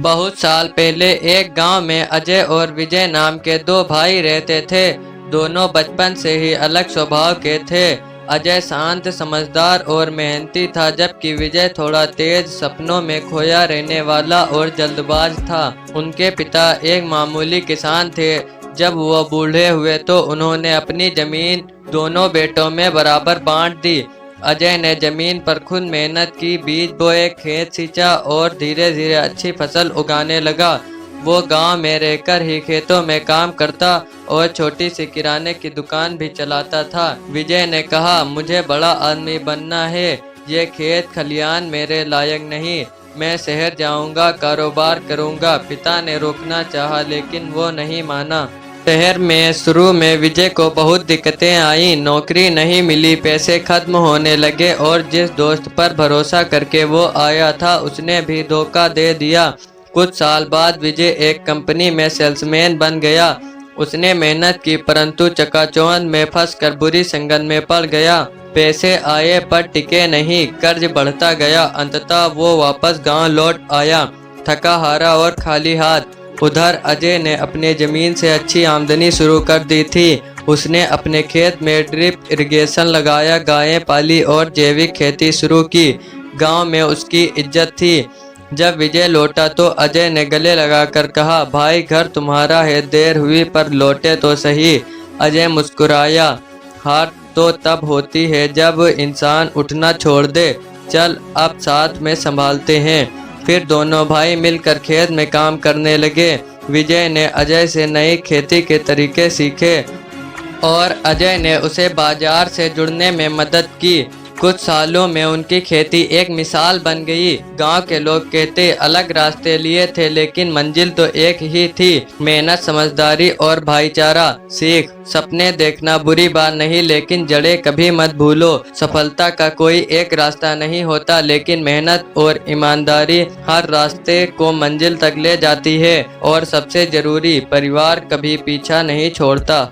बहुत साल पहले एक गांव में अजय और विजय नाम के दो भाई रहते थे। दोनों बचपन से ही अलग स्वभाव के थे। अजय शांत, समझदार और मेहनती था, जबकि विजय थोड़ा तेज, सपनों में खोया रहने वाला और जल्दबाज था। उनके पिता एक मामूली किसान थे। जब वो बूढ़े हुए तो उन्होंने अपनी जमीन दोनों बेटों में बराबर बांट दी। अजय ने जमीन पर खुद मेहनत की, बीज बोए, खेत सींचा और धीरे धीरे अच्छी फसल उगाने लगा। वो गांव में रहकर ही खेतों में काम करता और छोटी सी किराने की दुकान भी चलाता था। विजय ने कहा, मुझे बड़ा आदमी बनना है, ये खेत खलियान मेरे लायक नहीं, मैं शहर जाऊंगा, कारोबार करूंगा। पिता ने रोकना चाहा लेकिन वो नहीं माना। शहर में शुरू में विजय को बहुत दिक्कतें आई। नौकरी नहीं मिली, पैसे खत्म होने लगे और जिस दोस्त पर भरोसा करके वो आया था उसने भी धोखा दे दिया। कुछ साल बाद विजय एक कंपनी में सेल्समैन बन गया। उसने मेहनत की परंतु चकाचौंध में फंसकर बुरी संगत में पड़ गया। पैसे आए पर टिके नहीं, कर्ज बढ़ता गया। अंततः वो वापस गांव लौट आया, थका हारा और खाली हाथ। उधर अजय ने अपने जमीन से अच्छी आमदनी शुरू कर दी थी। उसने अपने खेत में ड्रिप इरिगेशन लगाया, गायें पाली और जैविक खेती शुरू की। गांव में उसकी इज्जत थी। जब विजय लौटा तो अजय ने गले लगाकर कहा, भाई घर तुम्हारा है, देर हुई पर लौटे तो सही। अजय मुस्कुराया, हार तो तब होती है जब इंसान उठना छोड़ दे, चल अब साथ में संभालते हैं। फिर दोनों भाई मिलकर खेत में काम करने लगे। विजय ने अजय से नई खेती के तरीके सीखे और अजय ने उसे बाजार से जुड़ने में मदद की। कुछ सालों में उनकी खेती एक मिसाल बन गई। गांव के लोग कहते अलग रास्ते लिए थे लेकिन मंजिल तो एक ही थी, मेहनत, समझदारी और भाईचारा। सीख, सपने देखना बुरी बात नहीं लेकिन जड़ें कभी मत भूलो। सफलता का कोई एक रास्ता नहीं होता लेकिन मेहनत और ईमानदारी हर रास्ते को मंजिल तक ले जाती है। और सबसे जरूरी, परिवार कभी पीछा नहीं छोड़ता।